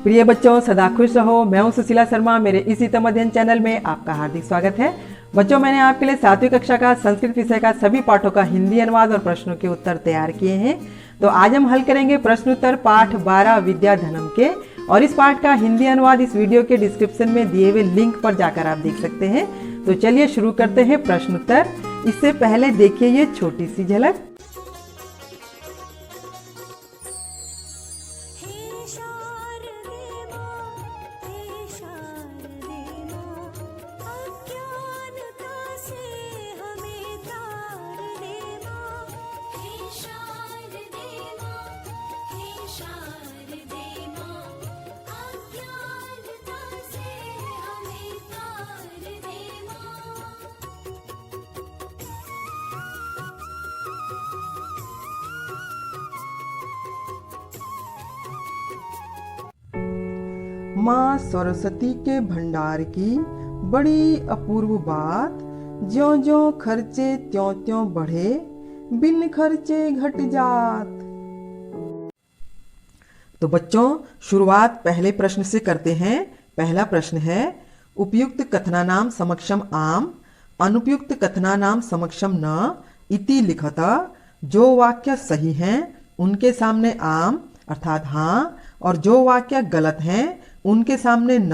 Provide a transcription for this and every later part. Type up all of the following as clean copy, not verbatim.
प्रिय बच्चों, सदा खुश रहो। मैं हूं सुशीला शर्मा। मेरे इसी तमध्यन चैनल में आपका हार्दिक स्वागत है। बच्चों, मैंने आपके लिए 7वीं कक्षा का संस्कृत विषय का सभी पाठों का हिंदी अनुवाद और प्रश्नों के उत्तर तैयार किए हैं। तो आज हम हल करेंगे प्रश्नोत्तर पाठ 12 विद्याधनम के, और इस पाठ का हिंदी अनुवाद इस वीडियो के डिस्क्रिप्शन में दिए हुए लिंक पर जाकर आप देख सकते हैं। तो चलिए शुरू करते हैं प्रश्नोत्तर। इससे पहले देखिए ये छोटी सी झलक। माँ सरस्वती के भंडार की बड़ी अपूर्व बात, ज्यों ज्यों खर्चे त्यों त्यों बढ़े, बिन खर्चे घट जात। तो बच्चों, शुरुआत पहले प्रश्न से करते हैं। पहला प्रश्न है, उपयुक्त कथनानाम समक्षम आम, अनुपयुक्त कथनानाम समक्षम न इति लिखत। जो वाक्य सही हैं उनके सामने आम अर्थात हाँ, और जो वाक्य गलत हैं उनके सामने न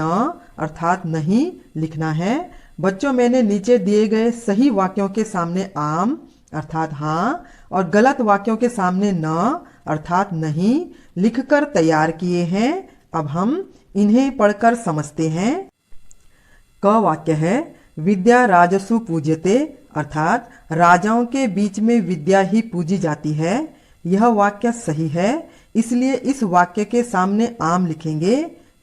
अर्थात नहीं लिखना है। बच्चों, मैंने नीचे दिए गए सही वाक्यों के सामने आम अर्थात हाँ और गलत वाक्यों के सामने न अर्थात नहीं लिखकर तैयार किए हैं। अब हम इन्हें पढ़कर समझते हैं। क वाक्य है, विद्या राजसु पूज्यते अर्थात राजाओं के बीच में विद्या ही पूजी जाती है। यह वाक्य सही है, इसलिए इस वाक्य के सामने आम लिखेंगे।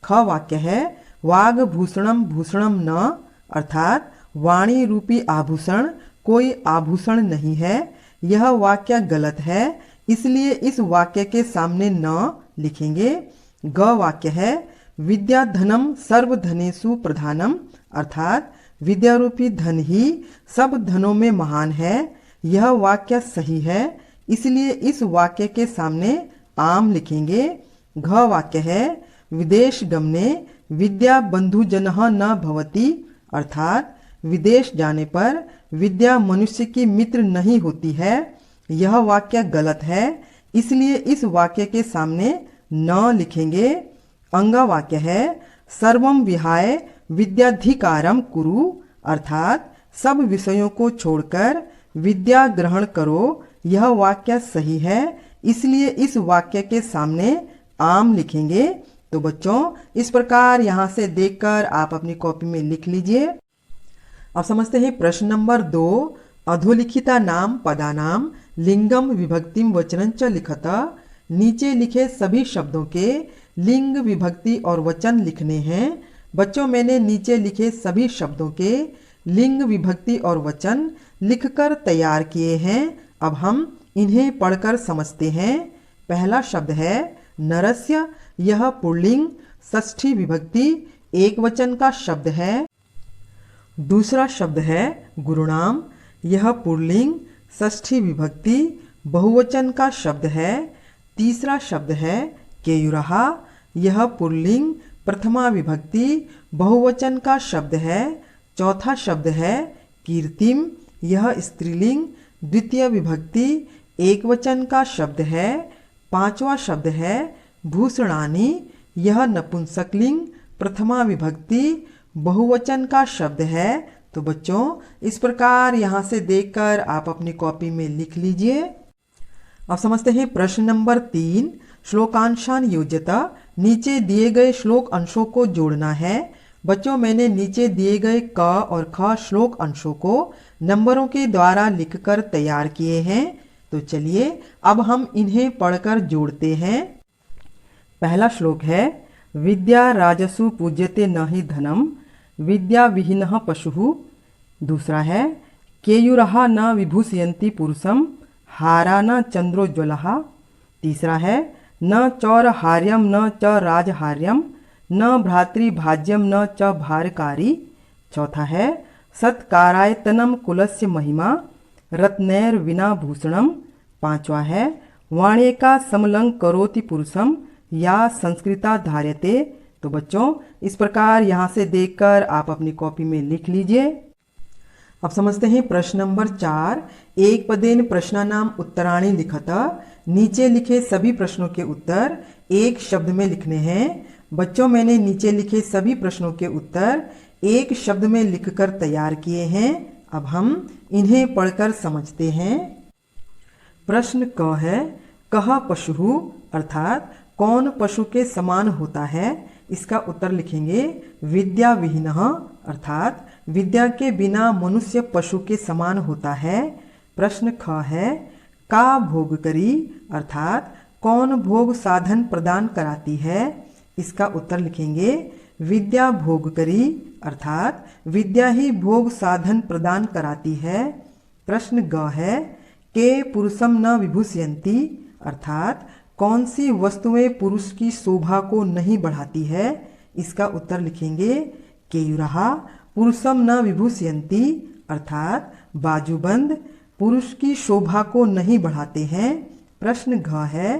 ख वाक्य है, वाग भूषणम भूषणम न अर्थात वाणी रूपी आभूषण कोई आभूषण नहीं है। यह वाक्य गलत है, इसलिए इस वाक्य के सामने न लिखेंगे। ग वाक्य है, विद्या धनम सर्व धनेषु प्रधानम अर्थात विद्या रूपी धन ही सब धनों में महान है। यह वाक्य सही है, इसलिए इस वाक्य के सामने आम लिखेंगे। घ वाक्य है, विदेश गमने विद्या बंधुजनः न भवति अर्थात विदेश जाने पर विद्या मनुष्य की मित्र नहीं होती है। यह वाक्य गलत है, इसलिए इस वाक्य के सामने न लिखेंगे। अंग वाक्य है, सर्वम विहाय विद्याधिकारम कुरु अर्थात सब विषयों को छोड़कर विद्या ग्रहण करो। यह वाक्य सही है, इसलिए इस वाक्य के सामने आम लिखेंगे। तो बच्चों, इस प्रकार यहाँ से देखकर आप अपनी कॉपी में लिख लीजिए। अब समझते हैं प्रश्न नंबर 2। अधोलिखिता नाम पदानाम लिंगम विभक्तिम वचनंच लिखत। नीचे लिखे सभी शब्दों के लिंग विभक्ति और वचन लिखने हैं। बच्चों, मैंने नीचे लिखे सभी शब्दों के लिंग विभक्ति और वचन लिखकर तैयार किए हैं। अब हम इन्हें पढ़कर समझते हैं। पहला शब्द है नरस्य। यह पुल्लिंग षष्ठी विभक्ति एक वचन का शब्द है। दूसरा शब्द है गुरुणाम। यह पुल्लिंग षष्ठी विभक्ति बहुवचन का शब्द है। तीसरा शब्द है केयुरहा। यह पुल्लिंग प्रथमा विभक्ति बहुवचन का शब्द है। चौथा शब्द है कीर्तिम। यह स्त्रीलिंग द्वितीय विभक्ति एक वचन का शब्द है। पांचवा शब्द है भूषणानि। यह नपुंसकलिंग प्रथमा विभक्ति बहुवचन का शब्द है। तो बच्चों, इस प्रकार यहाँ से देखकर आप अपनी कॉपी में लिख लीजिए। अब समझते हैं प्रश्न नंबर 3। श्लोकांशान योज्यत। नीचे दिए गए श्लोक अंशों को जोड़ना है। बच्चों, मैंने नीचे दिए गए क और ख श्लोक अंशों को नंबरों के द्वारा लिखकर तैयार किए हैं। तो चलिए अब हम इन्हें पढ़कर जोड़ते हैं। पहला श्लोक है, विद्या राजसु पूज्यते न हि धनम विद्या विहीनः पशुः। दूसरा है, केयुरहा न विभूषयन्ति पुरुषम हारा न चंद्रोज्ज्वलः। तीसरा है, न चौरहार्यम न च राजहार्यम न भ्रातृभाज्यम न च भारकारी। चौथा है, सत्कारायतनम कुलस्य महिमा रत्नैर विना भूषणम। पांचवा है, वाण्येका समलंग करोति पुरुषम या संस्कृता धार्यते। तो बच्चों इस प्रकार यहाँ से देखकर आप अपनी कॉपी में लिख लीजिए। अब समझते हैं प्रश्न नंबर 4। एक पदेन प्रश्नानाम उत्तराणि लिखत। नीचे लिखे सभी प्रश्नों के उत्तर एक शब्द में लिखने हैं। बच्चों मैंने नीचे लिखे सभी प्रश्नों के उत्तर एक शब्द में लिखकर तैयार किए हैं। अब हम इन्हें पढ़कर समझते हैं। प्रश्न क है, कह पशु अर्थात कौन पशु के समान होता है। इसका उत्तर लिखेंगे विद्या विहीन अर्थात विद्या के बिना मनुष्य पशु के समान होता है। प्रश्न ख है, का भोग करी अर्थात कौन भोग साधन प्रदान कराती है। इसका उत्तर लिखेंगे विद्या भोग करी अर्थात विद्या ही भोग साधन प्रदान कराती है। प्रश्न ग है, के पुरुषम न विभूषयन्ति अर्थात कौन सी वस्तुएं पुरुष की शोभा को नहीं बढ़ाती है। इसका उत्तर लिखेंगे केयुरहा पुरुषम न विभूषयन्ति अर्थात बाजूबंद पुरुष की शोभा को नहीं बढ़ाते हैं। प्रश्न घ है,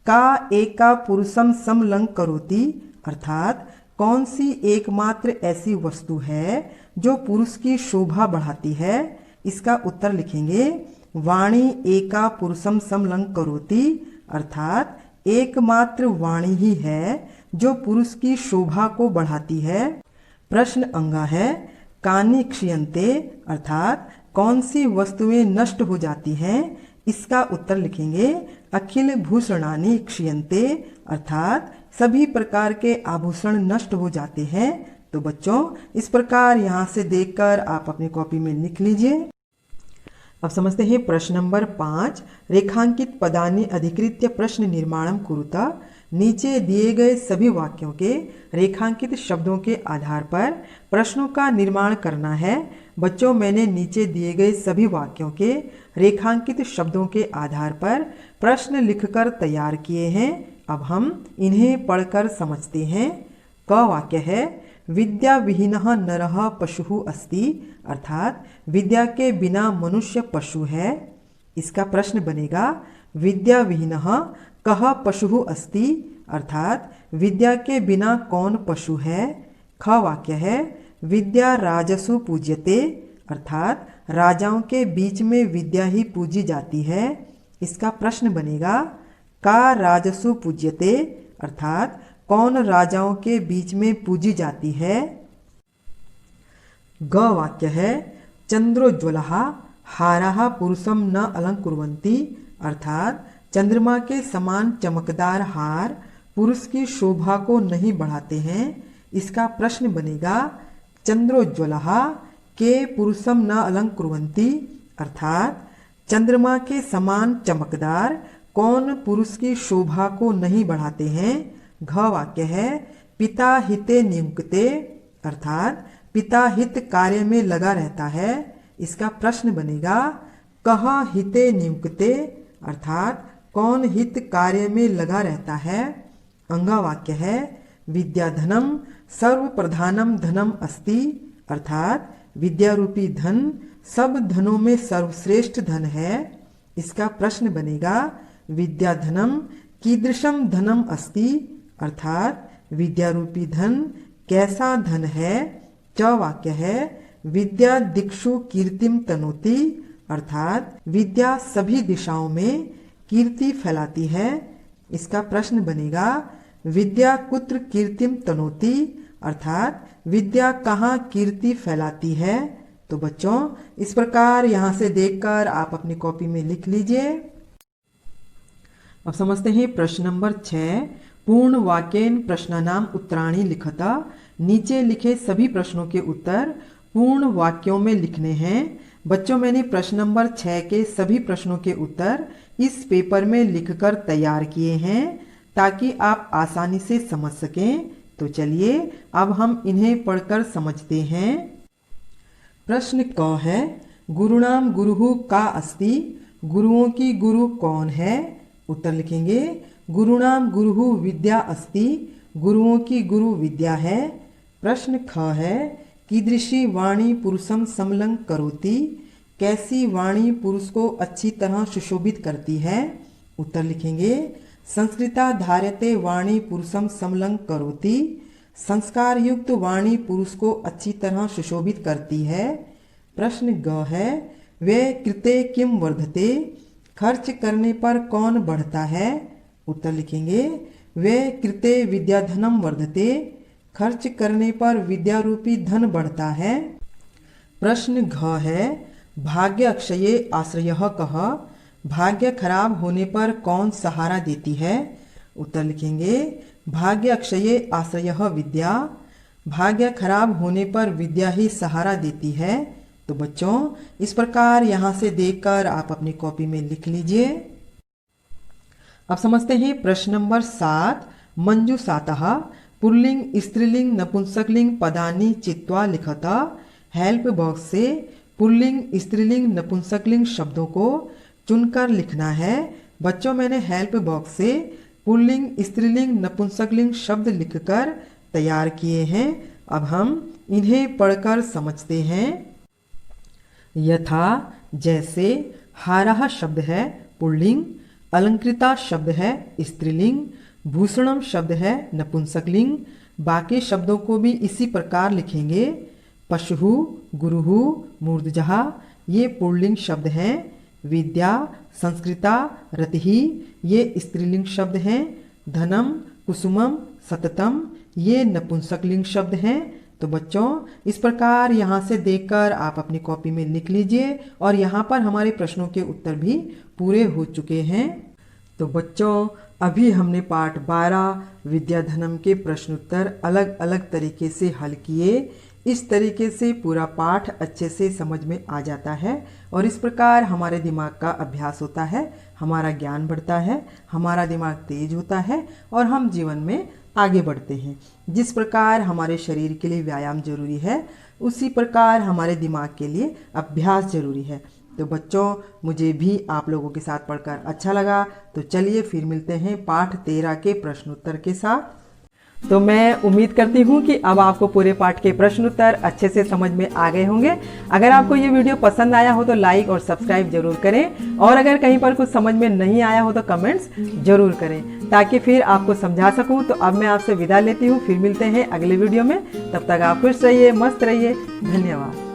का एका पुरुषम समलंग करोति अर्थात कौन सी एकमात्र ऐसी वस्तु है जो पुरुष की शोभा बढ़ाती है। इसका उत्तर लिखेंगे वाणी एका पुरुषम समलंग करोति अर्थात एकमात्र वाणी ही है जो पुरुष की शोभा को बढ़ाती है। प्रश्न अंगा है, कानि क्षीयन्ते अर्थात कौन सी वस्तुएं नष्ट हो जाती हैं। इसका उत्तर लिखेंगे अखिल भूषणानि क्षीयन्ते अर्थात सभी प्रकार के आभूषण नष्ट हो जाते हैं। तो बच्चों इस प्रकार यहाँ से देखकर आप अपनी कॉपी में लिख लीजिए। अब समझते हैं प्रश्न नंबर 5। रेखांकित पदानि अधिकृत्य प्रश्न निर्माणम कुरुता। नीचे दिए गए सभी वाक्यों के रेखांकित शब्दों के आधार पर प्रश्नों का निर्माण करना है। बच्चों मैंने नीचे दिए गए सभी वाक्यों के रेखांकित शब्दों के आधार पर प्रश्न लिखकर तैयार किए हैं। अब हम इन्हें पढ़कर समझते हैं। क वाक्य है, विद्या विहीन नरः पशु अस्ति अर्थात विद्या के बिना मनुष्य पशु है। इसका प्रश्न बनेगा विद्या विहीन कह पशु अस्ति अर्थात विद्या के बिना कौन पशु है। ख वाक्य है, विद्या राजसु पूज्यते अर्थात राजाओं के बीच में विद्या ही पूजी जाती है। इसका प्रश्न बनेगा का राजसु पूज्यते अर्थात कौन राजाओं के बीच में पूजी जाती है। ग वाक्य है, चंद्रोज्वलः हाराः पुरुषम न अलंकुर्वन्ति अर्थात चंद्रमा के समान चमकदार हार पुरुष की शोभा को नहीं बढ़ाते हैं। इसका प्रश्न बनेगा चंद्रोज्वलः के पुरुषम न अलंकुर्वन्ति अर्थात चंद्रमा के समान चमकदार कौन पुरुष की शोभा को नहीं बढ़ाते हैं। घ वाक्य है, पिता हिते नियुक्ते अर्थात पिता हित कार्य में लगा रहता है। इसका प्रश्न बनेगा कह हिते नियुक्ते अर्थात कौन हित कार्य में लगा रहता है। अंगा वाक्य है, विद्याधनम सर्व प्रधानम धनम अस्ति अर्थात विद्या रूपी धन सब धनों में सर्वश्रेष्ठ धन है। इसका प्रश्न बनेगा विद्याधनम कीदृशम धनम अस्ति अर्थात विद्या रूपी धन कैसा धन है। च वाक्य है, विद्या दिक्षु कीर्तिम तनोति अर्थात विद्या सभी दिशाओं में कीर्ति फैलाती है। इसका प्रश्न बनेगा विद्या कुत्र कीर्तिम तनोति अर्थात विद्या कहाँ कीर्ति फैलाती है। तो बच्चों इस प्रकार यहाँ से देखकर आप अपनी कॉपी में लिख लीजिए। अब समझते हैं प्रश्न नंबर 6। पूर्ण वाक्येन प्रश्नानाम उत्तराणि लिखत। नीचे लिखे सभी प्रश्नों के उत्तर पूर्ण वाक्यों में लिखने हैं। बच्चों मैंने प्रश्न नंबर 6 के सभी प्रश्नों के उत्तर इस पेपर में लिखकर तैयार किए हैं ताकि आप आसानी से समझ सकें। तो चलिए अब हम इन्हें पढ़कर समझते हैं। प्रश्न क है, गुरुणाम गुरुहु का अस्ति गुरुओं की गुरु कौन है। उत्तर लिखेंगे गुरुणाम गुरुहु विद्या अस्ति गुरुओं की गुरु विद्या है। प्रश्न ख है, कीदृशी वाणी पुरुषम समलंग करोति कैसी वाणी पुरुष को अच्छी तरह सुशोभित करती है। उत्तर लिखेंगे संस्कृता धार्यते वाणी पुरुषम समलंग करोति। संस्कार युक्त वाणी पुरुष को अच्छी तरह सुशोभित करती है। प्रश्न ग है, वे कृते किम वर्धते, खर्च करने पर कौन बढ़ता है। उत्तर लिखेंगे, वे कृते विद्याधनम वर्धते, खर्च करने पर विद्या रूपी धन बढ़ता है। प्रश्न घ है, भाग्य अक्षये आश्रयः कः, भाग्य खराब होने पर कौन सहारा देती है। उत्तर लिखेंगे, भाग्य अक्षये आश्रयः विद्या, भाग्य खराब होने पर विद्या ही सहारा देती है। तो बच्चों इस प्रकार यहाँ से देखकर आप अपनी कॉपी में लिख लीजिए। अब समझते हैं प्रश्न नंबर 7। मंजुषातः पुल्लिंग स्त्रीलिंग नपुंसकलिंग पदानि चित्वा लिखत। हेल्प बॉक्स से पुल्लिंग स्त्रीलिंग नपुंसकलिंग शब्दों को चुनकर लिखना है। बच्चों मैंने हेल्प बॉक्स से पुल्लिंग स्त्रीलिंग नपुंसकलिंग शब्द लिखकर तैयार किए हैं। अब हम इन्हें पढ़कर समझते हैं। यथा जैसे, हारः शब्द है पुल्लिंग, अलंकृता शब्द है स्त्रीलिंग, भूषणम शब्द है नपुंसकलिंग। बाकी शब्दों को भी इसी प्रकार लिखेंगे। पशुः, गुरुः, मूर्धजः ये पुल्लिंग शब्द हैं। विद्या, संस्कृता, रतिः ये स्त्रीलिंग शब्द हैं। धनम, कुसुमम, सततम ये नपुंसकलिंग शब्द हैं। तो बच्चों इस प्रकार यहाँ से देखकर आप अपनी कॉपी में लिख लीजिए और यहाँ पर हमारे प्रश्नों के उत्तर भी पूरे हो चुके हैं। तो बच्चों अभी हमने पाठ 12 विद्याधनम के प्रश्नोत्तर अलग अलग तरीके से हल किए। इस तरीके से पूरा पाठ अच्छे से समझ में आ जाता है और इस प्रकार हमारे दिमाग का अभ्यास होता है, हमारा ज्ञान बढ़ता है, हमारा दिमाग तेज होता है और हम जीवन में आगे बढ़ते हैं। जिस प्रकार हमारे शरीर के लिए व्यायाम जरूरी है, उसी प्रकार हमारे दिमाग के लिए अभ्यास जरूरी है। तो बच्चों मुझे भी आप लोगों के साथ पढ़कर अच्छा लगा। तो चलिए फिर मिलते हैं पाठ 13 के प्रश्नोत्तर के साथ। तो मैं उम्मीद करती हूँ कि अब आपको पूरे पाठ के प्रश्न उत्तर अच्छे से समझ में आ गए होंगे। अगर आपको ये वीडियो पसंद आया हो तो लाइक और सब्सक्राइब जरूर करें और अगर कहीं पर कुछ समझ में नहीं आया हो तो कमेंट्स जरूर करें ताकि फिर आपको समझा सकूं। तो अब मैं आपसे विदा लेती हूँ, फिर मिलते हैं अगले वीडियो में। तब तक आप खुश रहिए, मस्त रहिए। धन्यवाद।